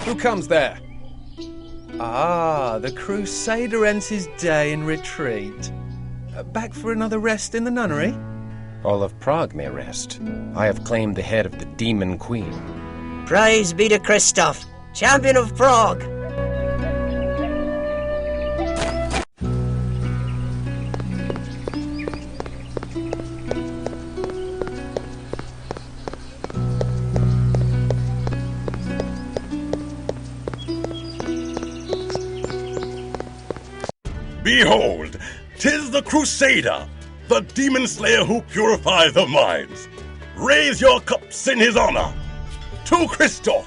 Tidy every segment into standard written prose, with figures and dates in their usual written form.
Who comes there? Ah, the Crusader ends his day in retreat. Back for another rest in the nunnery? All of Prague may rest. I have claimed the head of the Demon Queen. Praise be to Christof, champion of Prague! Behold, 'tis the Crusader, the demon slayer who purifies the minds. Raise your cups in his honor. To Christof!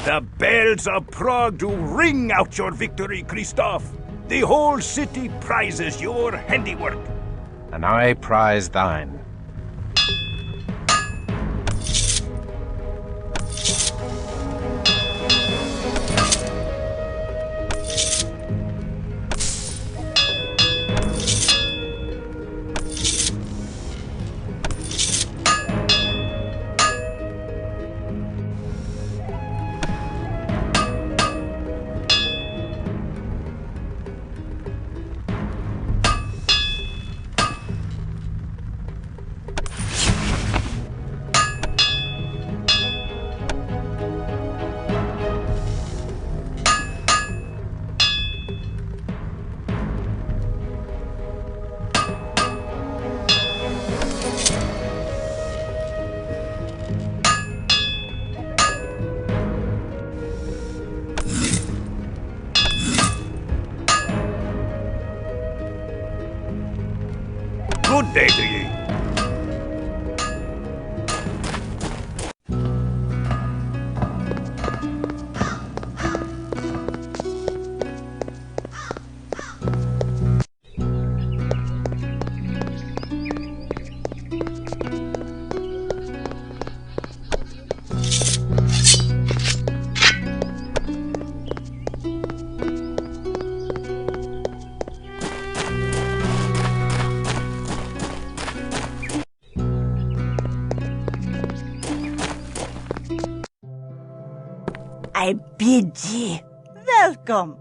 The bells of Prague do ring out your victory, Christof. The whole city prizes your handiwork. And I prize thine. Good day to ye. I bid ye welcome,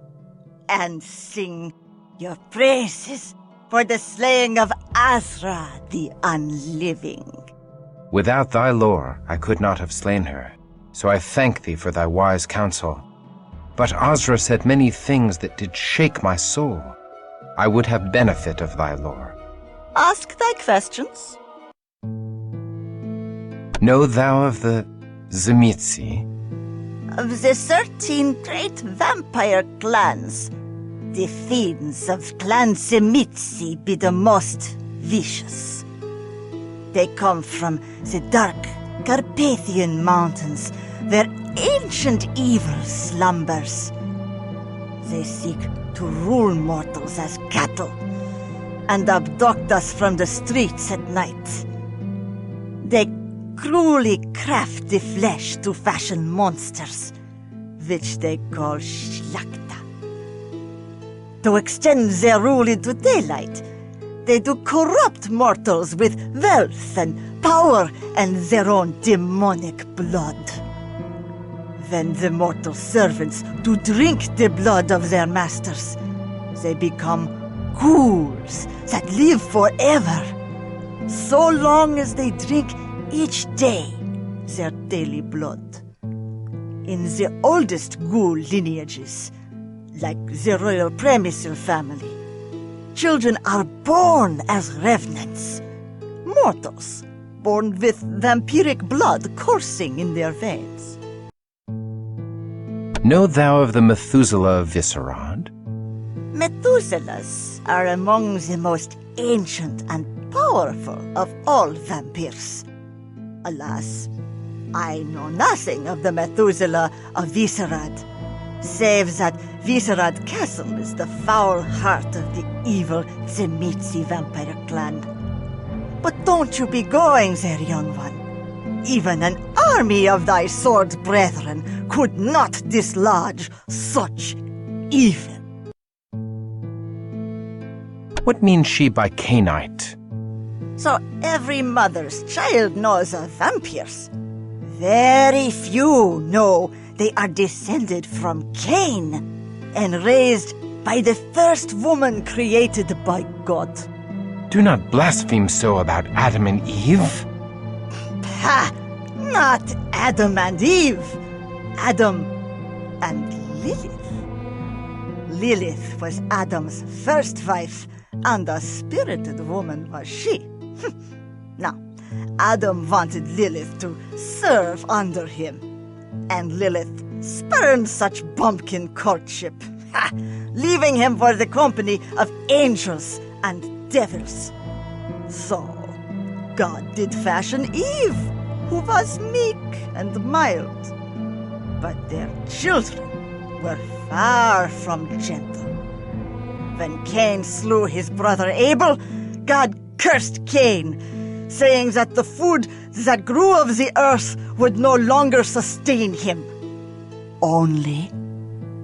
and sing your praises for the slaying of Azra the Unliving. Without thy lore, I could not have slain her, so I thank thee for thy wise counsel. But Azra said many things that did shake my soul. I would have benefit of thy lore. Ask thy questions. Know thou of the Zemitzi? Of the 13 great vampire clans, the fiends of Clan Zemitzi be the most vicious. They come from the dark Carpathian mountains, where ancient evil slumbers. They seek to rule mortals as cattle, and abduct us from the streets at night. They cruelly craft the flesh to fashion monsters, which they call Schlachta. To extend their rule into daylight, they do corrupt mortals with wealth and power and their own demonic blood. When the mortal servants do drink the blood of their masters, they become ghouls that live forever, so long as they drink each day their daily blood. In the oldest ghoul lineages, like the royal Premisil family, children are born as revenants, mortals born with vampiric blood coursing in their veins. Know thou of the Methuselah of Viscerad? Methuselahs are among the most ancient and powerful of all vampires. Alas, I know nothing of the Methuselah of Viserad, save that Viserad Castle is the foul heart of the evil Tzimitzi vampire clan. But don't you be going there, young one. Even an army of thy sword brethren could not dislodge such evil. What means she by Cainite? So every mother's child knows of vampires. Very few know they are descended from Cain and raised by the first woman created by God. Do not blaspheme so about Adam and Eve. Ha! Not Adam and Eve. Adam and Lilith. Lilith was Adam's first wife, and a spirited woman was she. Now, Adam wanted Lilith to serve under him, and Lilith spurned such bumpkin courtship, leaving him for the company of angels and devils. So, God did fashion Eve, who was meek and mild, but their children were far from gentle. When Cain slew his brother Abel, God cursed Cain, saying that the food that grew of the earth would no longer sustain him. Only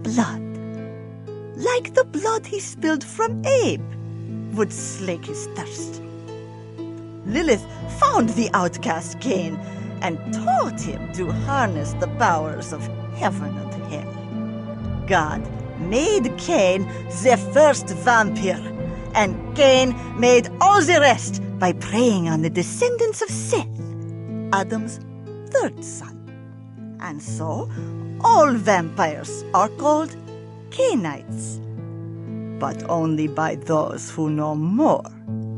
blood, like the blood he spilled from Abe, would slake his thirst. Lilith found the outcast Cain and taught him to harness the powers of heaven and hell. God made Cain the first vampire, and Cain made all the rest by preying on the descendants of Seth, Adam's third son. And so, all vampires are called Cainites, but only by those who know more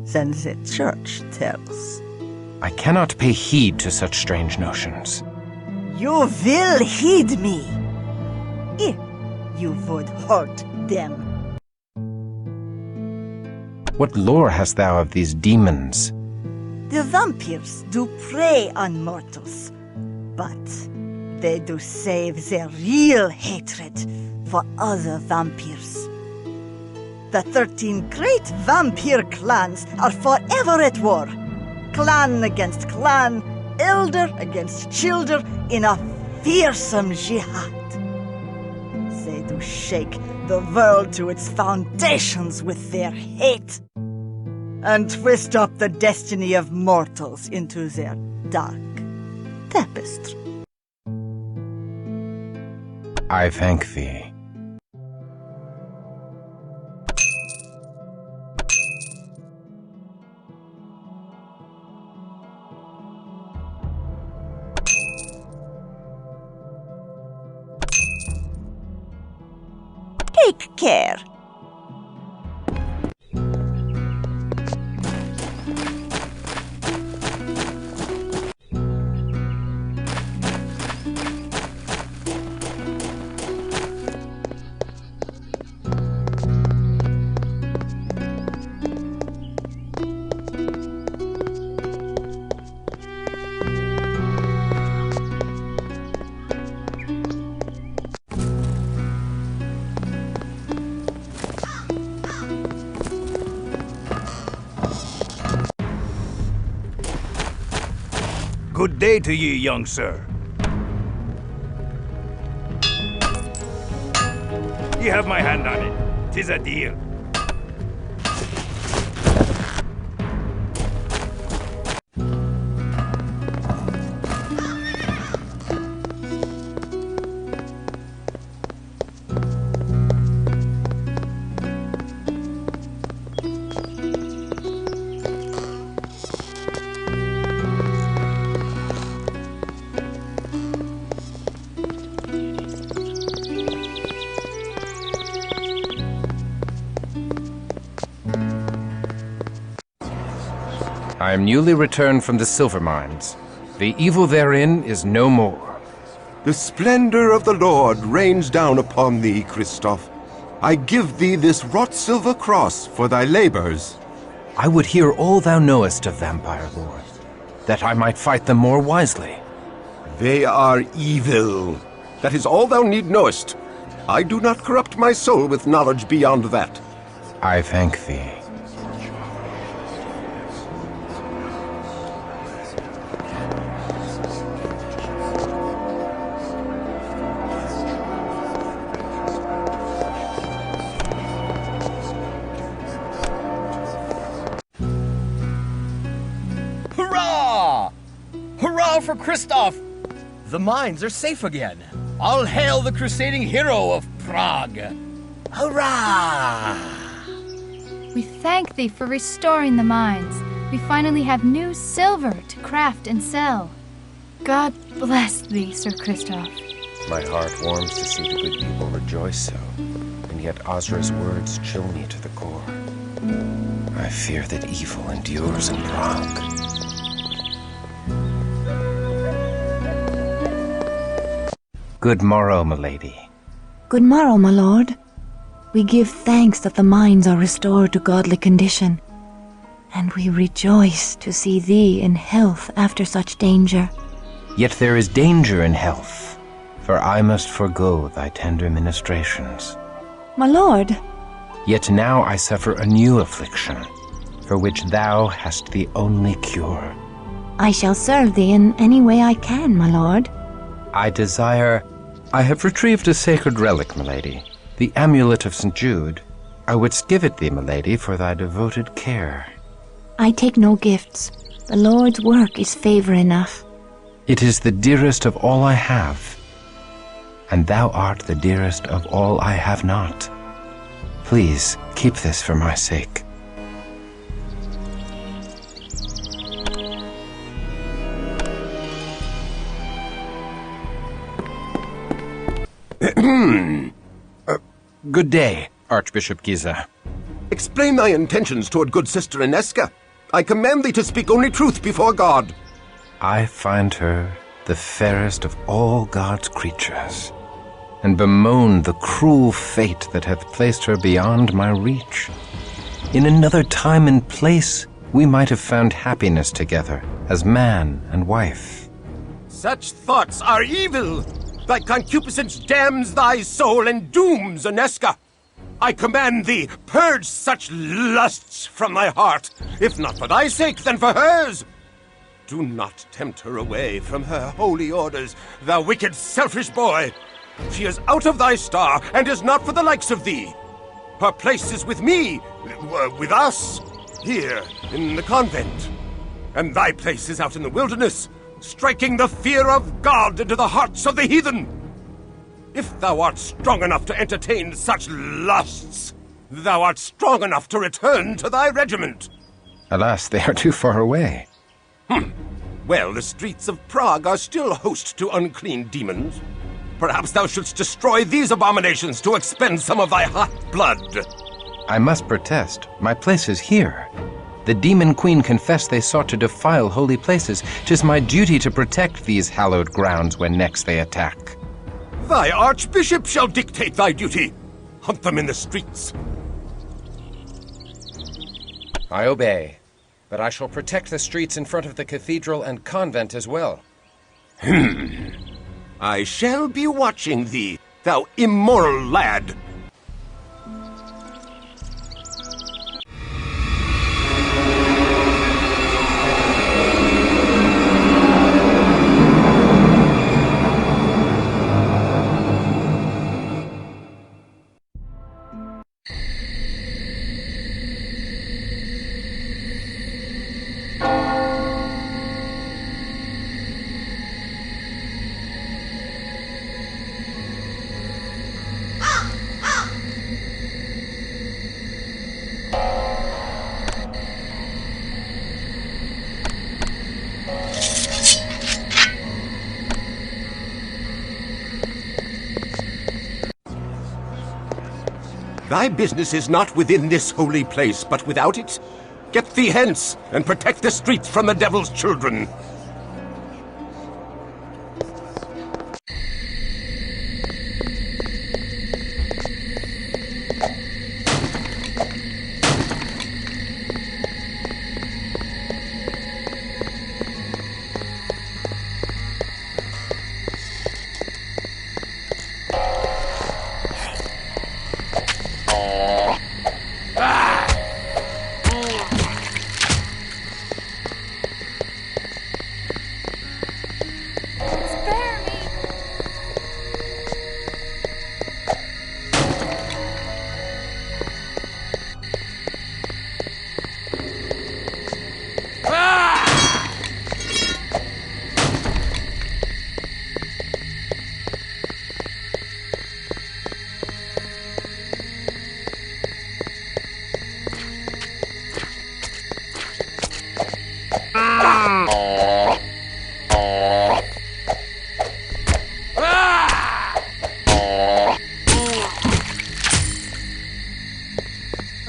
than the church tells. I cannot pay heed to such strange notions. You will heed me, if you would hurt them. What lore hast thou of these demons? The vampires do prey on mortals, but they do save their real hatred for other vampires. The 13 great vampire clans are forever at war. Clan against clan, elder against childer, in a fearsome jihad. They do shake the world to its foundations with their hate, and twist up the destiny of mortals into their dark tapestry. I thank thee. Take care. Good day to ye, young sir. Ye have my hand on it. 'Tis a deal. I am newly returned from the silver mines. The evil therein is no more. The splendor of the Lord rains down upon thee, Christof. I give thee this wrought silver cross for thy labors. I would hear all thou knowest of vampire lore, that I might fight them more wisely. They are evil. That is all thou need knowest. I do not corrupt my soul with knowledge beyond that. I thank thee. Hurrah! Hurrah for Christof! The mines are safe again. All hail the crusading hero of Prague! Hurrah! We thank thee for restoring the mines. We finally have new silver to craft and sell. God bless thee, Sir Christof. My heart warms to see the good people rejoice so, and yet Ozra's words chill me to the core. I fear that evil endures in Prague. Good morrow, milady. Good morrow, my lord. We give thanks that the mines are restored to godly condition, and we rejoice to see thee in health after such danger. Yet there is danger in health, for I must forego thy tender ministrations. My lord, Yet now I suffer a new affliction, for which thou hast the only cure. I shall serve thee in any way I can, my lord. I have retrieved a sacred relic, milady, the amulet of St. Jude. I wouldst give it thee, milady, for thy devoted care. I take no gifts. The Lord's work is favor enough. It is the dearest of all I have, and thou art the dearest of all I have not. Please, keep this for my sake. Good day, Archbishop Giza. Explain thy intentions toward good sister Anezka. I command thee to speak only truth before God. I find her the fairest of all God's creatures, and bemoan the cruel fate that hath placed her beyond my reach. In another time and place, we might have found happiness together as man and wife. Such thoughts are evil. Thy concupiscence damns thy soul and dooms Anezka. I command thee, purge such lusts from thy heart, if not for thy sake, then for hers. Do not tempt her away from her holy orders, thou wicked, selfish boy. She is out of thy star, and is not for the likes of thee. Her place is with me, with us, here in the convent. And thy place is out in the wilderness, striking the fear of God into the hearts of the heathen. If thou art strong enough to entertain such lusts, thou art strong enough to return to thy regiment. Alas, they are too far away. Well, the streets of Prague are still host to unclean demons. Perhaps thou shouldst destroy these abominations to expend some of thy hot blood. I must protest. My place is here. The demon queen confessed they sought to defile holy places. 'Tis my duty to protect these hallowed grounds when next they attack. Thy archbishop shall dictate thy duty. Hunt them in the streets. I obey, but I shall protect the streets in front of the cathedral and convent as well. I shall be watching thee, thou immoral lad. Thy business is not within this holy place, but without it. Get thee hence, and protect the streets from the devil's children.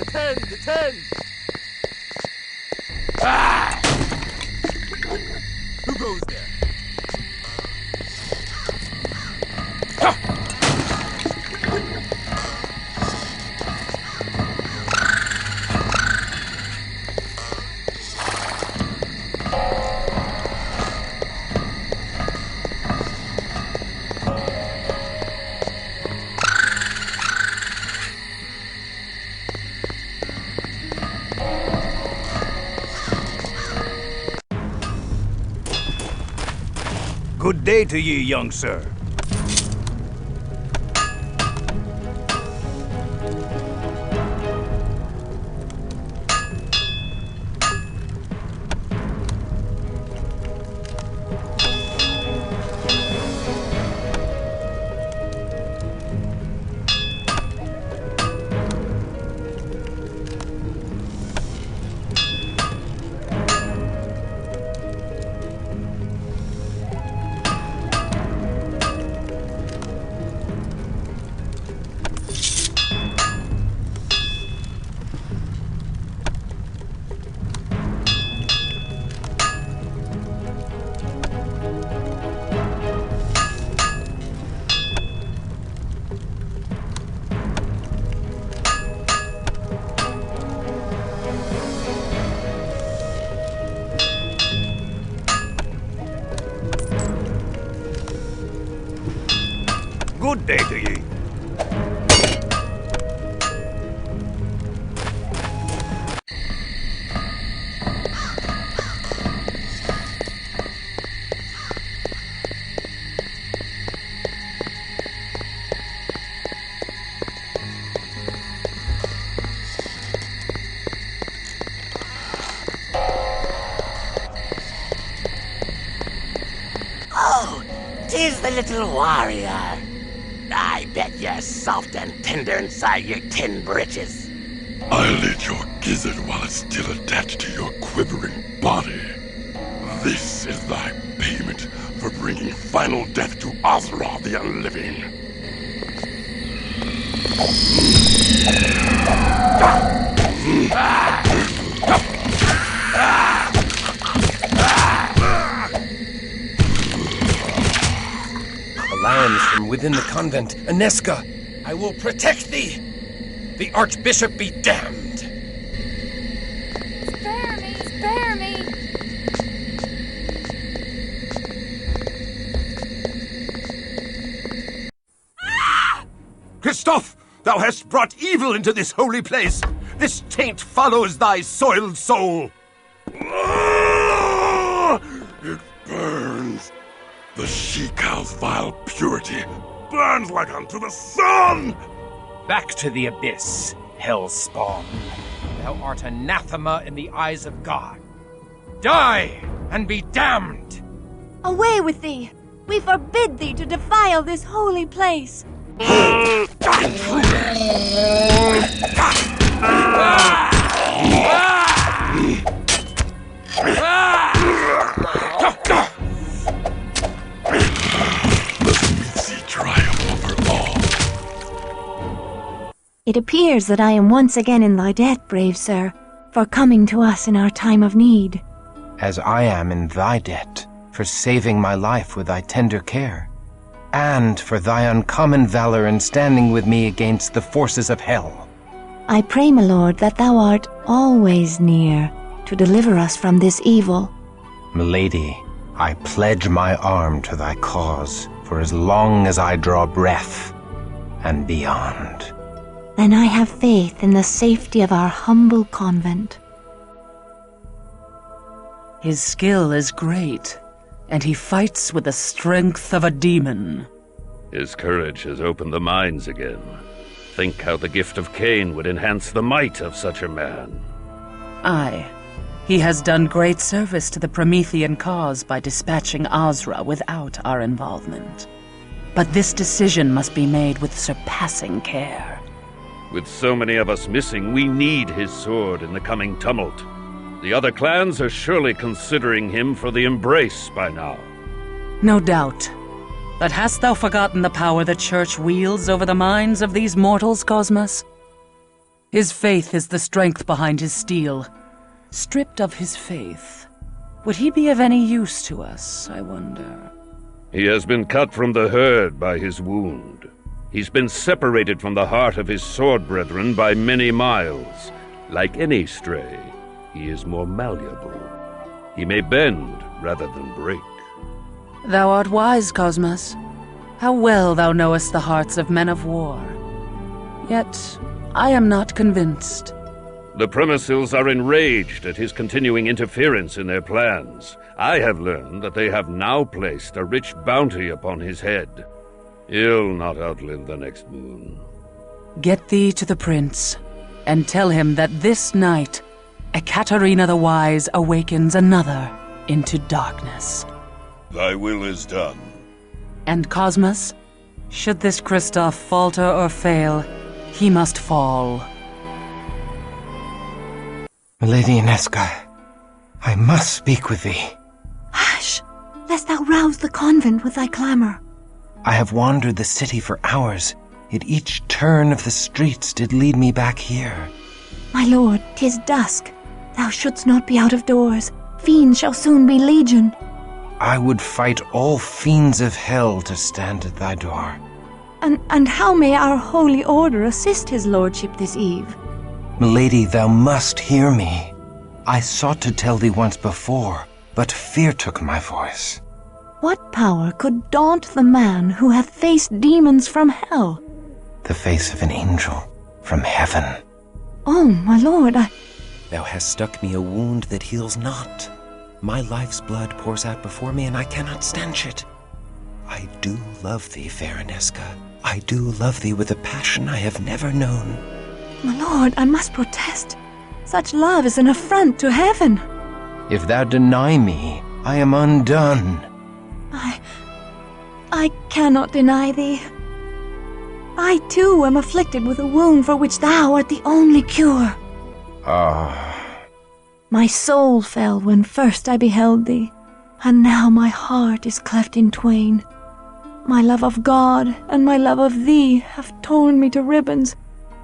Attend! Attend! Ah! Who goes there? Good day to ye, young sir. Good day to ye. Oh, 'tis the little warrior. I bet you're soft and tender inside your tin britches. I'll eat your gizzard while it's still attached to your quivering body. This is thy payment for bringing final death to Ozra the Unliving. Alarms from within the convent. Anezka, I will protect thee. The Archbishop be damned. Spare me! Spare me! Christof, thou hast brought evil into this holy place. This taint follows thy soiled soul. It burns. The she-cow's vile purity burns like unto the sun! Back to the abyss, hell spawn. Thou art anathema in the eyes of God. Die and be damned! Away with thee! We forbid thee to defile this holy place! It appears that I am once again in thy debt, brave sir, for coming to us in our time of need. As I am in thy debt, for saving my life with thy tender care, and for thy uncommon valor in standing with me against the forces of hell. I pray, my lord, that thou art always near to deliver us from this evil. Milady, I pledge my arm to thy cause for as long as I draw breath and beyond. Then I have faith in the safety of our humble convent. His skill is great, and he fights with the strength of a demon. His courage has opened the minds again. Think how the gift of Cain would enhance the might of such a man. Aye, he has done great service to the Promethean cause by dispatching Ozra without our involvement. But this decision must be made with surpassing care. With so many of us missing, we need his sword in the coming tumult. The other clans are surely considering him for the embrace by now. No doubt. But hast thou forgotten the power the Church wields over the minds of these mortals, Cosmos? His faith is the strength behind his steel. Stripped of his faith, would he be of any use to us, I wonder? He has been cut from the herd by his wound. He's been separated from the heart of his sword brethren by many miles. Like any stray, he is more malleable. He may bend rather than break. Thou art wise, Cosmas. How well thou knowest the hearts of men of war. Yet, I am not convinced. The Premissils are enraged at his continuing interference in their plans. I have learned that they have now placed a rich bounty upon his head. He'll not outlive the next moon. Get thee to the prince, and tell him that this night, Ekaterina the Wise awakens another into darkness. Thy will is done. And Cosmas, should this Christof falter or fail, he must fall. Lady Anezka, I must speak with thee. Hush, lest thou rouse the convent with thy clamor. I have wandered the city for hours, yet each turn of the streets did lead me back here. My lord, 'tis dusk. Thou shouldst not be out of doors. Fiends shall soon be legion. I would fight all fiends of hell to stand at thy door. And how may our holy order assist his lordship this eve? Milady, thou must hear me. I sought to tell thee once before, but fear took my voice. What power could daunt the man who hath faced demons from hell? The face of an angel from heaven. Oh, my lord, Thou hast stuck me a wound that heals not. My life's blood pours out before me, and I cannot stanch it. I do love thee, fair Anezka. I do love thee with a passion I have never known. My lord, I must protest. Such love is an affront to heaven. If thou deny me, I am undone. I cannot deny thee. I too am afflicted with a wound for which thou art the only cure. My soul fell when first I beheld thee, and now my heart is cleft in twain. My love of God and my love of thee have torn me to ribbons,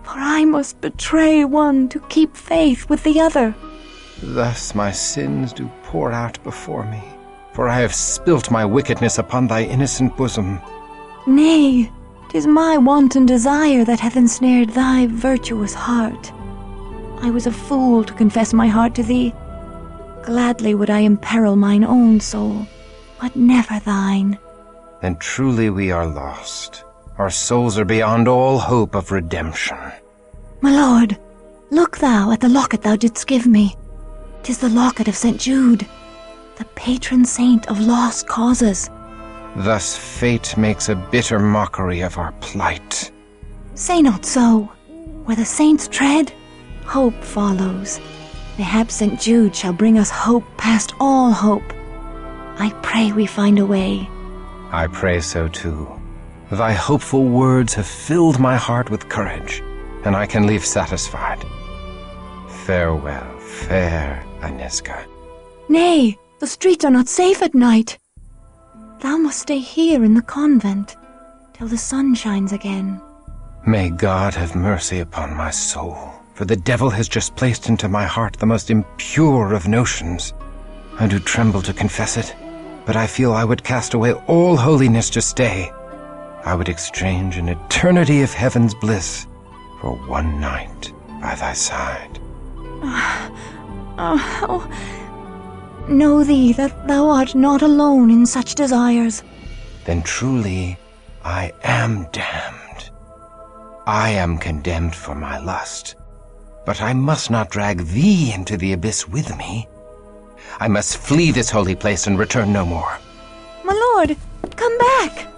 for I must betray one to keep faith with the other. Thus my sins do pour out before me, for I have spilt my wickedness upon thy innocent bosom. Nay, 'tis my wanton desire that hath ensnared thy virtuous heart. I was a fool to confess my heart to thee. Gladly would I imperil mine own soul, but never thine. Then truly we are lost. Our souls are beyond all hope of redemption. My lord, look thou at the locket thou didst give me. 'Tis the locket of St. Jude, the patron saint of lost causes. Thus fate makes a bitter mockery of our plight. Say not so. Where the saints tread, hope follows. Mayhap St. Jude shall bring us hope past all hope. I pray we find a way. I pray so too. Thy hopeful words have filled my heart with courage, and I can leave satisfied. Farewell, fair Anezka. Nay, the streets are not safe at night. Thou must stay here in the convent till the sun shines again. May God have mercy upon my soul, for the devil has just placed into my heart the most impure of notions. I do tremble to confess it, but I feel I would cast away all holiness to stay. I would exchange an eternity of heaven's bliss for one night by thy side. Know thee that thou art not alone in such desires. Then truly I am damned. I am condemned for my lust, but I must not drag thee into the abyss with me. I must flee this holy place and return no more. My lord, come back!